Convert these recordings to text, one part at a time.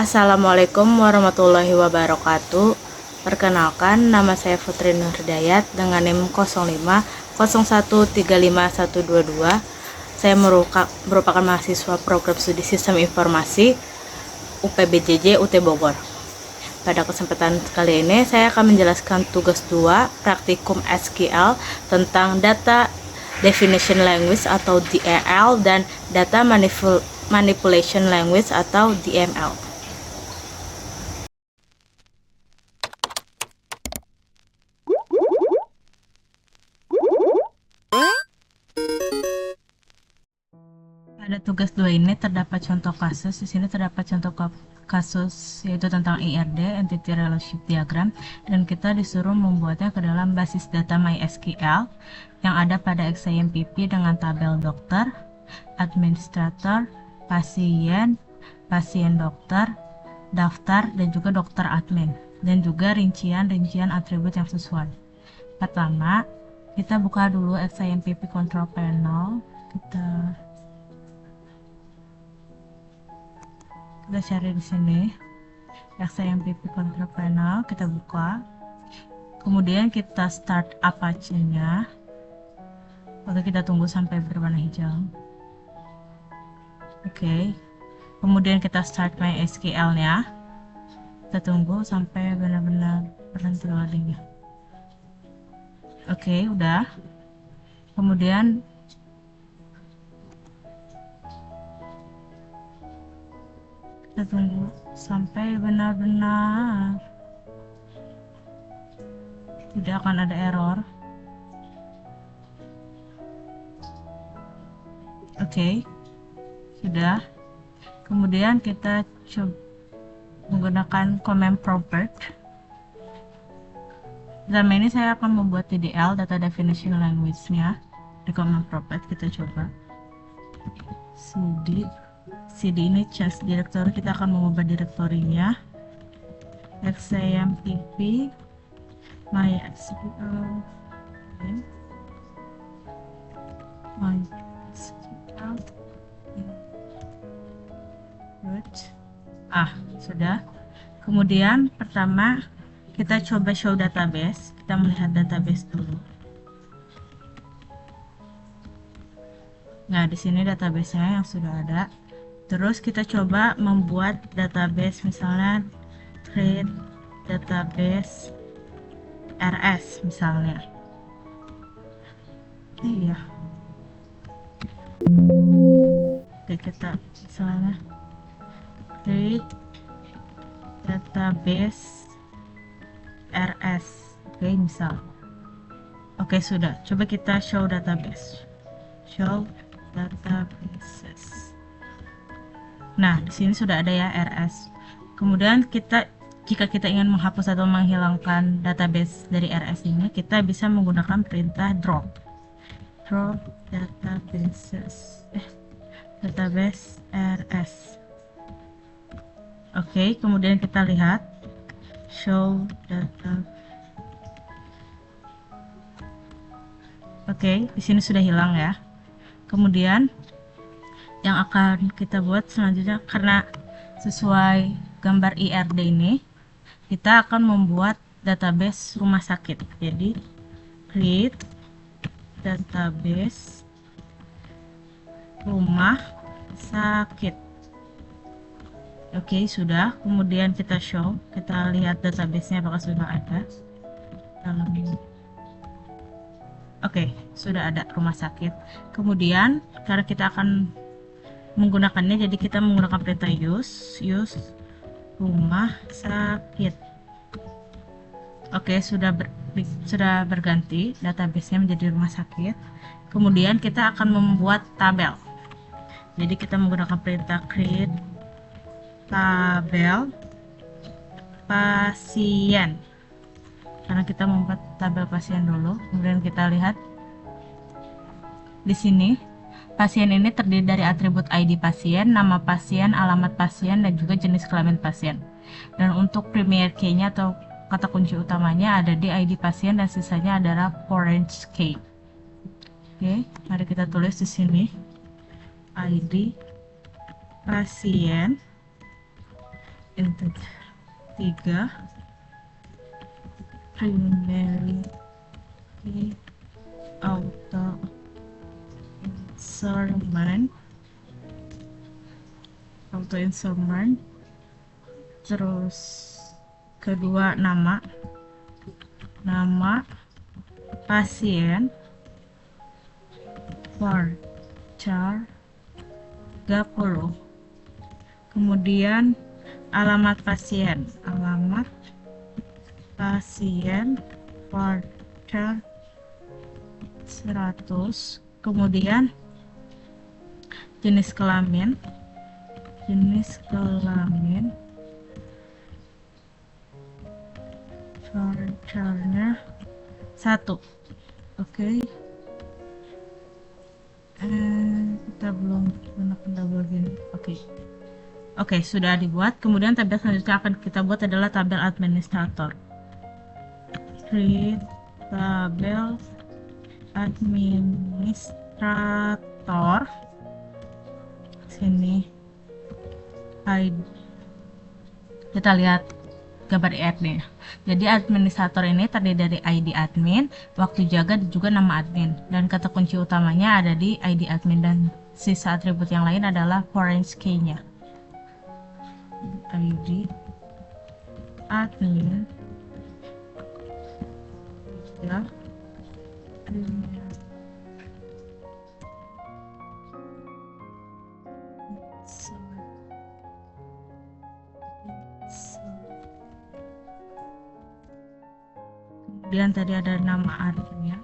Assalamualaikum warahmatullahi wabarakatuh. Perkenalkan, nama saya Putri Nurdayat dengan NIM 0501351122. Saya merupakan mahasiswa program studi Sistem Informasi UPBJJ UT Bogor. Pada kesempatan kali ini saya akan menjelaskan tugas 2 praktikum SQL tentang Data Definition Language atau DDL dan Data Manipulation Language atau DML. Pada tugas 2 ini terdapat contoh kasus. Di sini terdapat contoh kasus yaitu tentang IRD, Entity Relationship Diagram, dan kita disuruh membuatnya ke dalam basis data MySQL yang ada pada XAMPP dengan tabel dokter, administrator, pasien, pasien dokter, daftar, dan juga dokter admin, dan juga rincian atribut yang sesuai. Pertama, kita buka dulu XAMPP Control Panel. Kita cari di sini XAMPP Control Panel, kita buka, kemudian kita start Apache-nya. Oke, kita tunggu sampai berwarna hijau. Oke, kemudian kita start MySQL-nya, kita tunggu sampai benar-benar berhenti loading-nya. Oke, udah. Kemudian kita tunggu sampai benar-benar tidak akan ada error. Oke, sudah. Kemudian kita coba menggunakan command prompt. Dalam ini saya akan membuat DDL, Data Definition Language-nya. Di command prompt kita coba cd ini change directory, kita akan mengubah direktorinya XAMPP MySQL sudah. Kemudian pertama kita coba show database, kita melihat database dulu. Nah, di sini database-nya yang sudah ada. Terus kita coba membuat database, misalnya create database RS misalnya. Iya. Oke, kita misalnya create database RS. Oke, misal. Oke, sudah. Coba kita show database. Show databases. Nah, di sini sudah ada ya RS. Kemudian jika kita ingin menghapus atau menghilangkan database dari RS ini, kita bisa menggunakan perintah drop database RS. Oke, kemudian kita lihat show data. Oke, di sini sudah hilang ya. Kemudian yang akan kita buat selanjutnya, karena sesuai gambar IRD ini, kita akan membuat database rumah sakit. Jadi create database rumah sakit. Oke, sudah. Kemudian kita show, kita lihat database-nya apakah sudah ada dalam ini. Oke, sudah ada rumah sakit. Kemudian karena kita akan menggunakannya, jadi kita menggunakan perintah use rumah sakit. Oke, sudah berganti database-nya menjadi rumah sakit. Kemudian kita akan membuat tabel. Jadi kita menggunakan perintah create tabel pasien. Karena kita membuat tabel pasien dulu. Kemudian kita lihat di sini. Pasien ini terdiri dari atribut ID pasien, nama pasien, alamat pasien, dan juga jenis kelamin pasien. Dan untuk primary key-nya atau kata kunci utamanya ada di ID pasien dan sisanya adalah foreign key. Oke, mari kita tulis di sini ID pasien integer. 3 primary key auto insert, terus kedua nama pasien varchar 30, kemudian alamat pasien varchar 100, kemudian jenis kelamin varcharnya 1. Oke. Kita belum gunakan double gini. Oke, sudah dibuat. Kemudian tabel selanjutnya akan kita buat adalah tabel administrator. Create tabel administrator. Sini ID. Kita lihat gambar IRD. Jadi administrator ini terdiri dari ID admin, waktu jaga, dan juga nama admin. Dan kata kunci utamanya ada di ID admin, dan sisa atribut yang lain adalah foreign key-nya. ID admin ya. Kemudian tadi ada nama admin,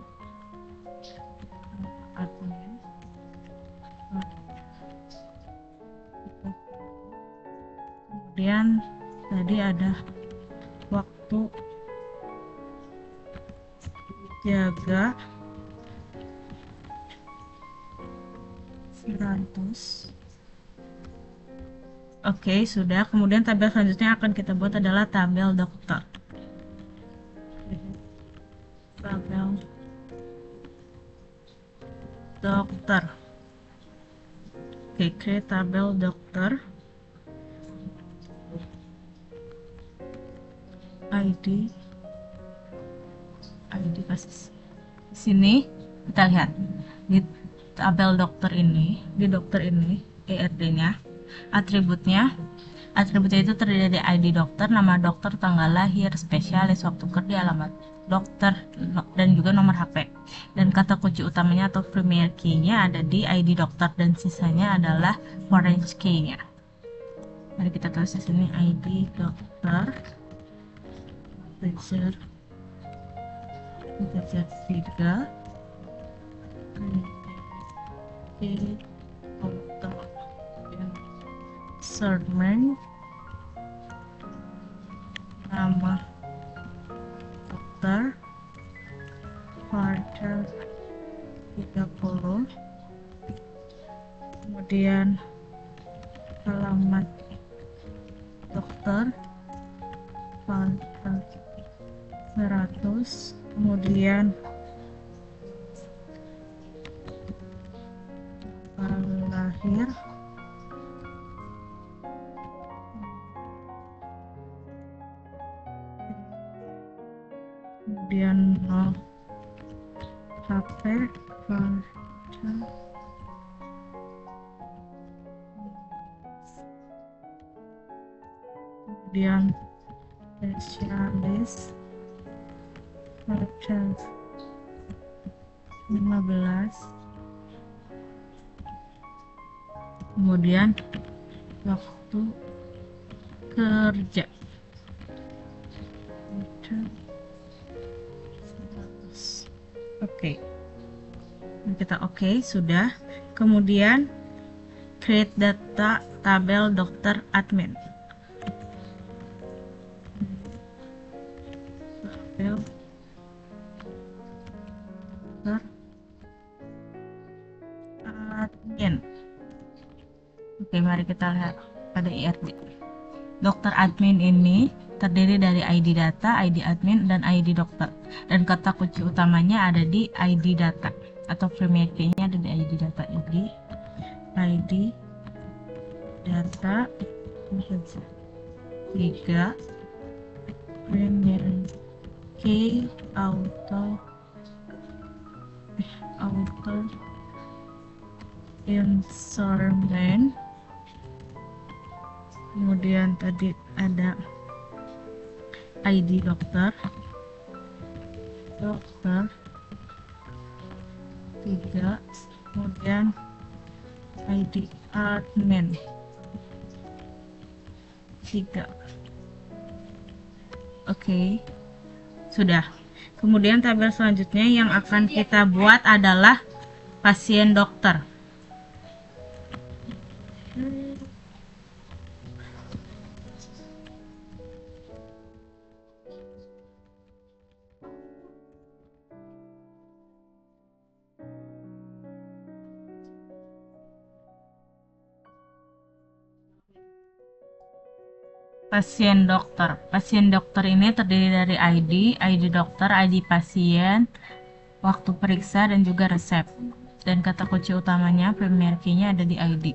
kemudian tadi ada waktu jaga 100. Oke, sudah. Kemudian tabel selanjutnya akan kita buat adalah tabel dokter. Oke, create tabel dokter. ID kasih di sini. Kita lihat di tabel dokter ini, ERD-nya, atributnya itu terdiri dari ID dokter, nama dokter, tanggal lahir, spesialis, waktu kerja, alamat dokter, dan juga nomor HP. Dan kata kunci utamanya atau primary key-nya ada di ID dokter, dan sisanya adalah foreign key-nya. Mari kita tulis di sini ID dokter, integer 3, auto insert, nama dokter, varchar 30, kemudian alamat dokter, varchar 100, kemudian lahir, kemudian HP, kemudian spesialis, 15, kemudian waktu kerja 100. Oke. Kita sudah. Kemudian create data tabel dokter admin. Tabel dokter admin. Oke, mari kita lihat pada IRD. Dokter admin ini terdiri dari ID data, ID admin, dan ID dokter. Dan kata kunci utamanya ada di ID data atau primary key-nya ada di ID data. Jadi ID data 3 Premier K auto instrument. Kemudian tadi ada ID dokter 3, kemudian ID admin 3. Oke, sudah. Kemudian tabel selanjutnya yang akan kita buat adalah pasien dokter. Pasien dokter ini terdiri dari ID dokter, ID pasien, waktu periksa, dan juga resep. Dan kata kunci utamanya Premier Key-nya ada di ID.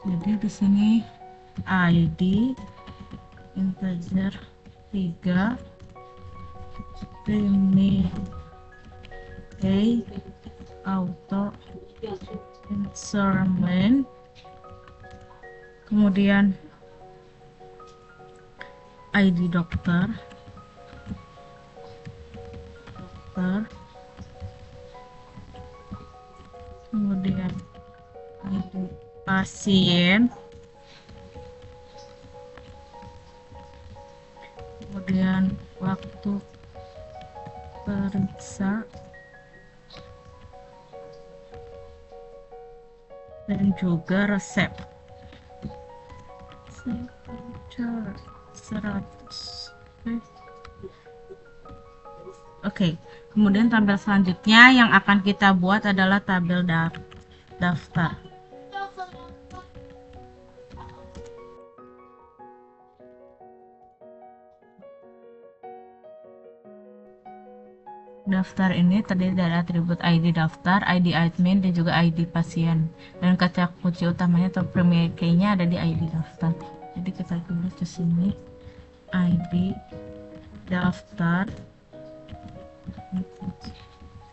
Jadi di sini ID integer 3 Premier Key auto instrument, kemudian ID dokter, kemudian ID pasien, kemudian waktu periksa, dan juga resep. 100. Oke, kemudian tabel selanjutnya yang akan kita buat adalah tabel daftar. Daftar ini terdiri dari atribut ID daftar, ID admin, dan juga ID pasien. Dan kata kunci utamanya atau Premier Key-nya ada di ID daftar. Jadi kita tulis di sini ID daftar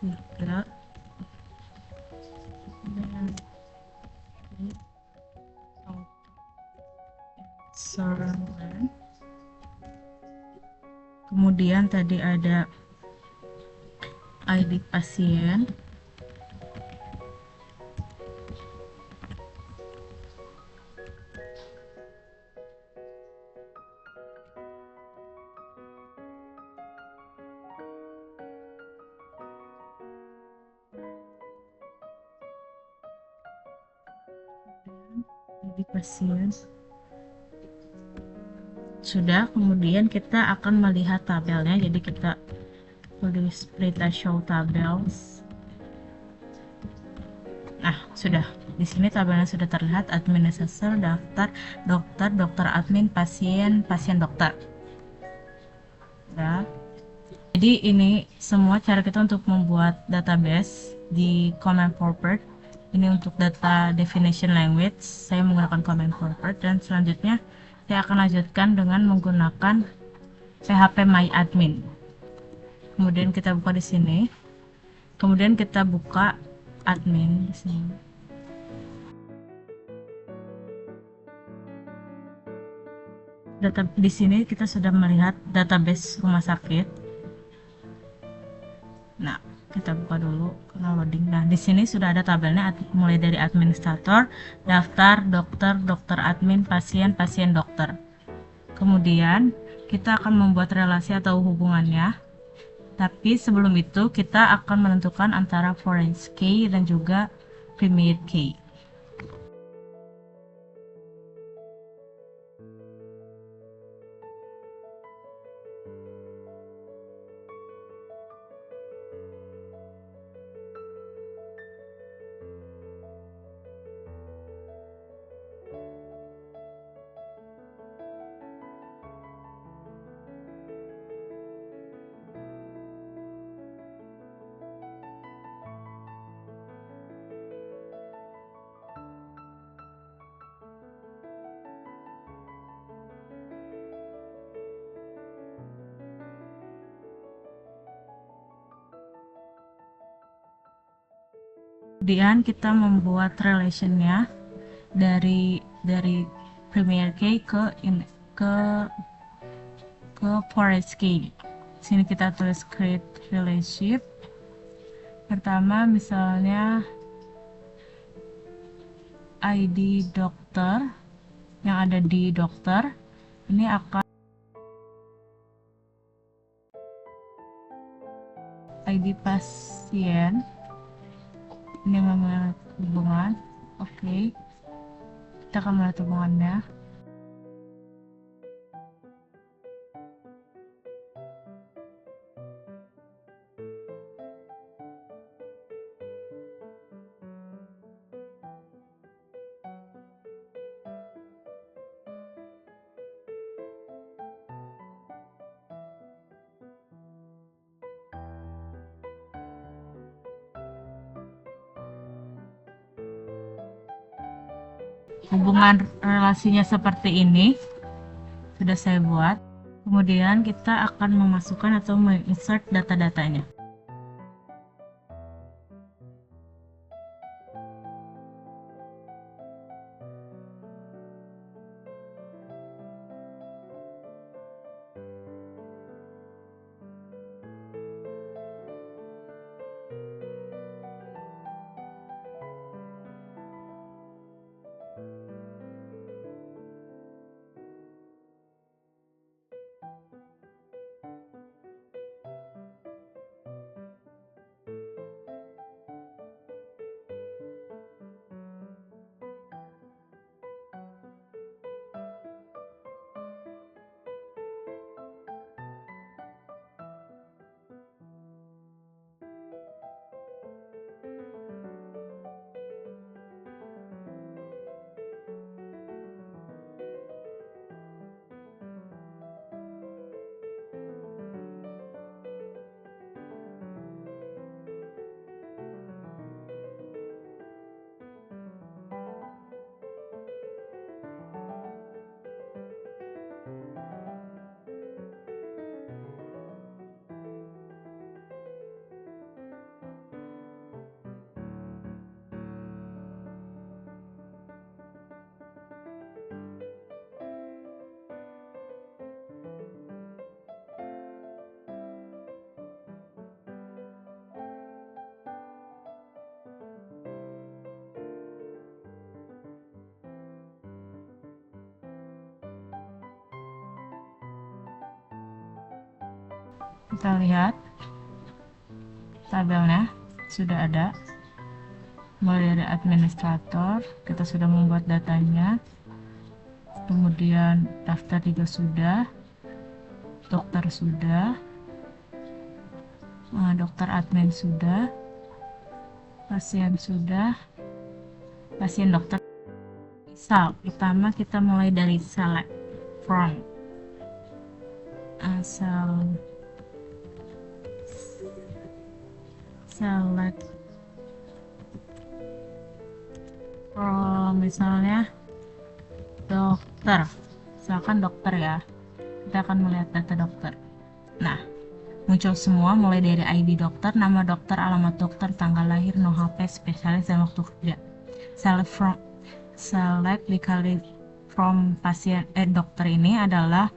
3 instrument. Kemudian tadi ada ID pasien, sudah. Kemudian kita akan melihat tabelnya, jadi kita tulis berita show tables. Nah, sudah. Di sini tabelnya sudah terlihat: administrator, daftar, dokter, dokter admin, pasien, pasien dokter. Ya. Jadi ini semua cara kita untuk membuat database di Command Forward. Ini untuk data definition language, saya menggunakan Command Forward, dan selanjutnya saya akan lanjutkan dengan menggunakan PHP MyAdmin. Kemudian kita buka di sini. Kemudian kita buka admin di sini. Di sini kita sudah melihat database rumah sakit. Nah, kita buka dulu karena loading. Nah, di sini sudah ada tabelnya mulai dari administrator, daftar, dokter, dokter admin, pasien, pasien dokter. Kemudian kita akan membuat relasi atau hubungannya. Tapi sebelum itu kita akan menentukan antara foreign key dan juga Premier Key. Kemudian kita membuat relationnya dari primary key ke forest key. Sini kita tulis create relationship. Pertama misalnya ID dokter yang ada di dokter ini akan ID pasien ini memiliki hubungan. Oke, kita akan melihat hubungannya. Hubungan relasinya seperti ini sudah saya buat. Kemudian kita akan memasukkan atau menginsert data-datanya. Kita lihat tabelnya sudah ada. Mulai dari administrator, kita sudah membuat datanya. Kemudian daftar juga sudah, dokter sudah, dokter admin sudah, pasien sudah, pasien dokter. Misal, pertama kita mulai dari select from. Select from misalnya dokter, misalkan dokter ya, kita akan melihat data dokter. Nah, muncul semua mulai dari ID dokter, nama dokter, alamat dokter, tanggal lahir, no HP, spesialis, dan waktu kerja. Select dikali from pasien dokter ini adalah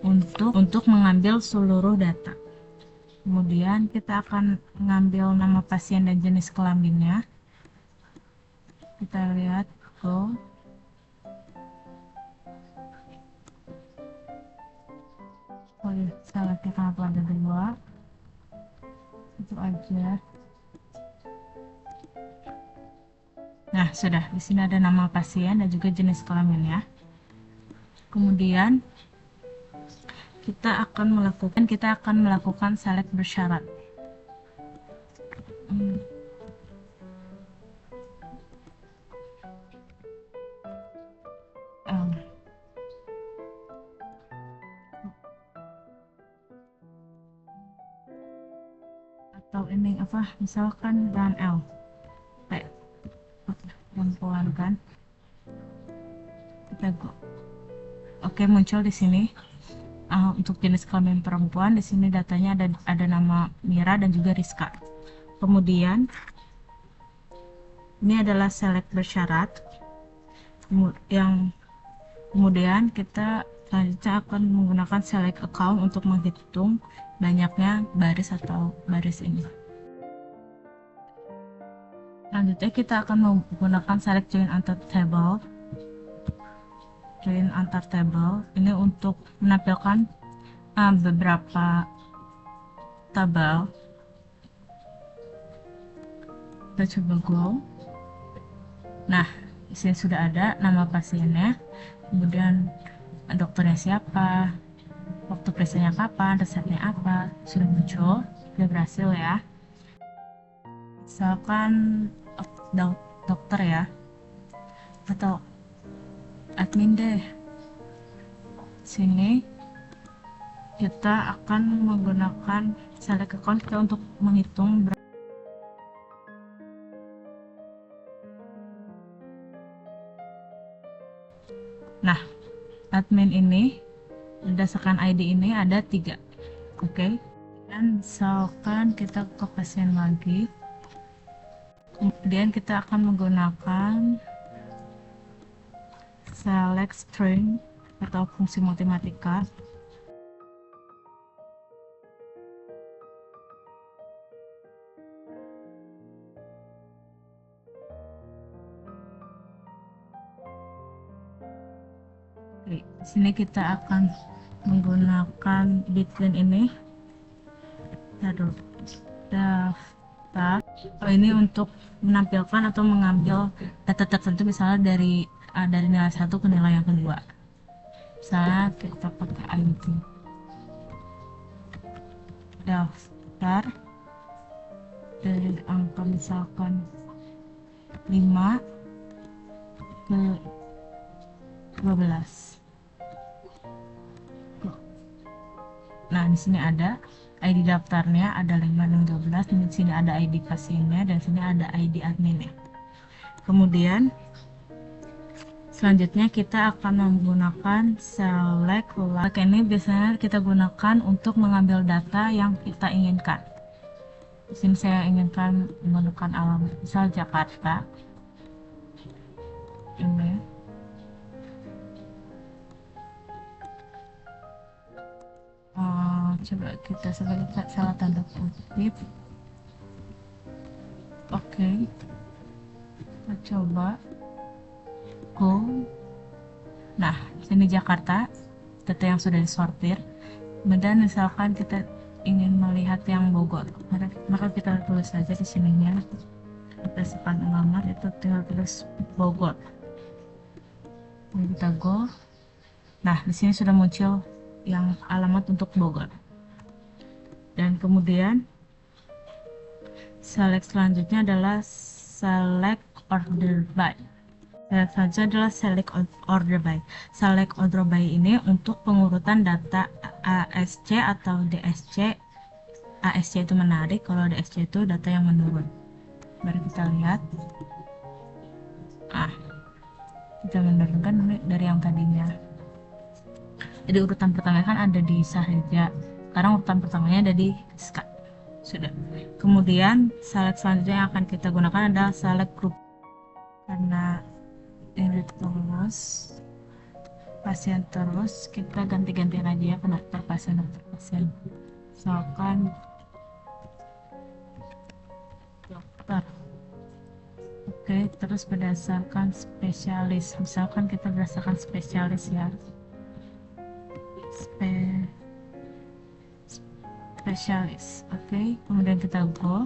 untuk mengambil seluruh data. Kemudian kita akan mengambil nama pasien dan jenis kelaminnya. Kita lihat go. Oh ya, selectnya kenapa ada dua? Itu aja. Nah, sudah. Di sini ada nama pasien dan juga jenis kelaminnya. Kemudian kita akan melakukan select bersyarat. Atau ini apa? Misalkan dan L. Kayak perempuan kan? Kita go. Oke, muncul di sini. Untuk jenis kelamin perempuan, di sini datanya ada nama Mira dan juga Rizka. Kemudian Ini adalah select bersyarat, yang kemudian kita selanjutnya akan menggunakan select account untuk menghitung banyaknya baris atau baris ini. Selanjutnya kita akan menggunakan select join antar table. Join antar table ini untuk menampilkan beberapa tabel. Kita coba go. Nah, di sini sudah ada nama pasiennya, kemudian dokternya siapa, waktu periksanya kapan, resepnya apa, sudah muncul, sudah berhasil ya. Misalkan dokter ya, atau admin deh. Sini kita akan menggunakan select account untuk menghitung nah, admin ini berdasarkan ID ini ada 3. Oke. Dan misalkan kita ke pasien lagi, kemudian kita akan menggunakan select string atau fungsi matematika. Oke, di sini kita akan menggunakan bitline ini. Daftar. Ini untuk menampilkan atau mengambil data tertentu, misalnya dari nilai 1 ke nilai yang kedua. Misalnya kita pakai ID. Daftar dari angka misalkan 5 ke 12. Nah, di sini ada ID daftarnya, ada 5 dan 12. Di sini ada ID pasiennya, dan sini ada ID adminnya. Kemudian selanjutnya kita akan menggunakan select like. Ini biasanya kita gunakan untuk mengambil data yang kita inginkan. Di sini saya inginkan menggunakan alamat, misal Jakarta. Ini coba kita salah tanda kutip. Oke, kita coba go. Nah, sini Jakarta, data yang sudah disortir. Kemudian misalkan kita ingin melihat yang Bogor, maka kita tulis saja di sininya berdasarkan alamat, itu tinggal tulis Bogor. Lalu kita go. Nah, di sini sudah muncul yang alamat untuk Bogor. Dan kemudian select selanjutnya adalah select order by. Select selanjutnya adalah select order by. Select order by ini untuk pengurutan data ASC atau DSC. ASC itu menarik, kalau DSC itu data yang menurun. Mari kita lihat. Kita menurunkan dari yang tadinya. Jadi urutan pertamanya kan ada di Sahaja. Sekarang urutan pertamanya ada di SK. Sudah. Kemudian select selanjutnya yang akan kita gunakan adalah select group. Karena ini terus pasien terus, kita ganti-gantian aja ya ke dokter pasien. Misalkan dokter. Oke, terus berdasarkan spesialis. Misalkan kita berdasarkan spesialis ya. Spesialis. Oke, kemudian kita go.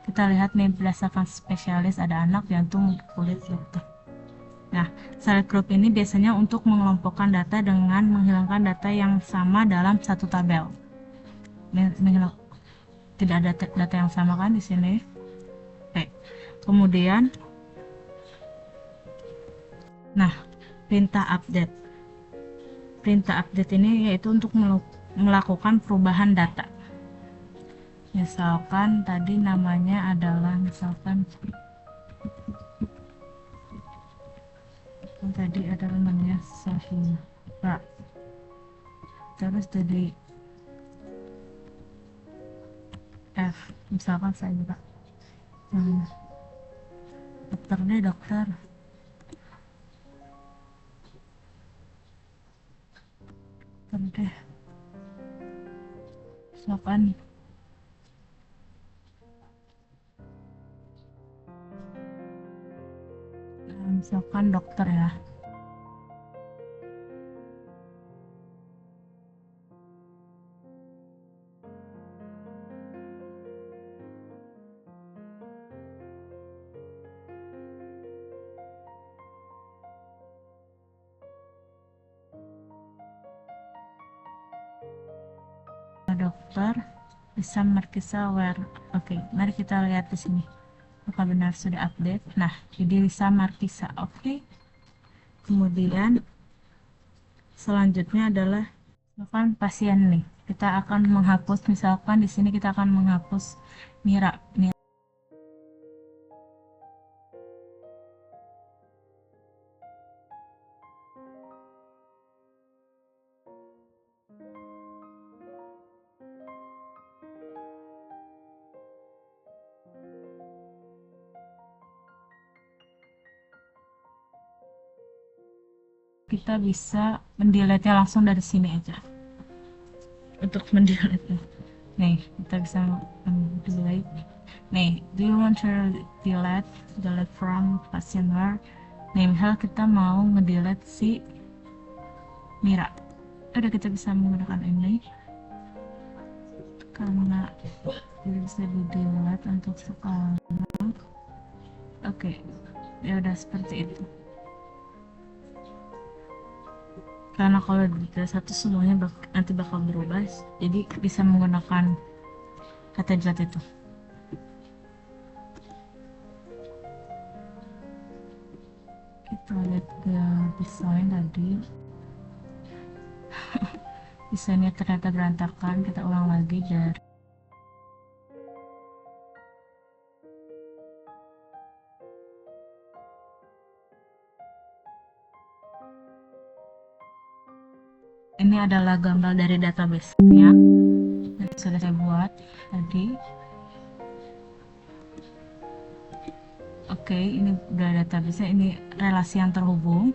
Kita lihat nih, berdasarkan spesialis ada anak, jantung, kulit, dokter. Nah, select group ini biasanya untuk mengelompokkan data dengan menghilangkan data yang sama dalam satu tabel. Tidak ada data yang sama kan di sini. Oke. Kemudian, nah, perintah update. Perintah update ini yaitu untuk melakukan perubahan data. Misalkan tadi namanya adalah tadi adalah namanya Sahira. Terus dari F, misalkan Sahira. Dokter deh, dokter. Dokter deh. Silakan. Misalkan dokter ya. Dokter bisa Markisa aware. Oke, mari kita lihat di sini. Apakah benar sudah update? Nah, jadi bisa Markisa. Oke. Kemudian selanjutnya adalah misalkan pasien nih. Kita akan menghapus, misalkan di sini kita akan menghapus Mira. Kita bisa mendelete langsung dari sini aja. Untuk mendelete. Nih, kita bisa mendelete. Nih, do you want to delete from passenger? Nih, misal kita mau ngedelete si Mira. Udah, kita bisa menggunakan ini karena bisa di delete untuk sekarang. Oke, ya udah seperti itu. Karena kalau detail satu semuanya nanti bakal berubah, jadi bisa menggunakan kata delete itu. Kita lihat ke desain tadi. Desainnya ternyata berantakan, kita ulang lagi dari ini adalah gambar dari database-nya yang sudah saya buat tadi. Oke, ini udah database-nya, ini relasi yang terhubung.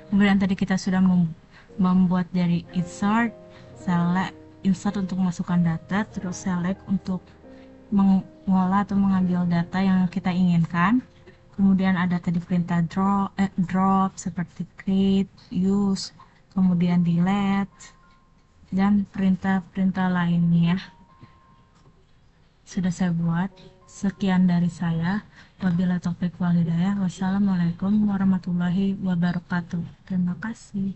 Kemudian tadi kita sudah membuat dari insert, select, insert untuk masukkan data, terus select untuk mengolah atau mengambil data yang kita inginkan. Kemudian ada tadi perintah drop seperti create, use, kemudian delete, dan perintah-perintah lainnya sudah saya buat. Sekian dari saya. Wabillahi taufiq wal hidayah. Wassalamualaikum warahmatullahi wabarakatuh. Terima kasih.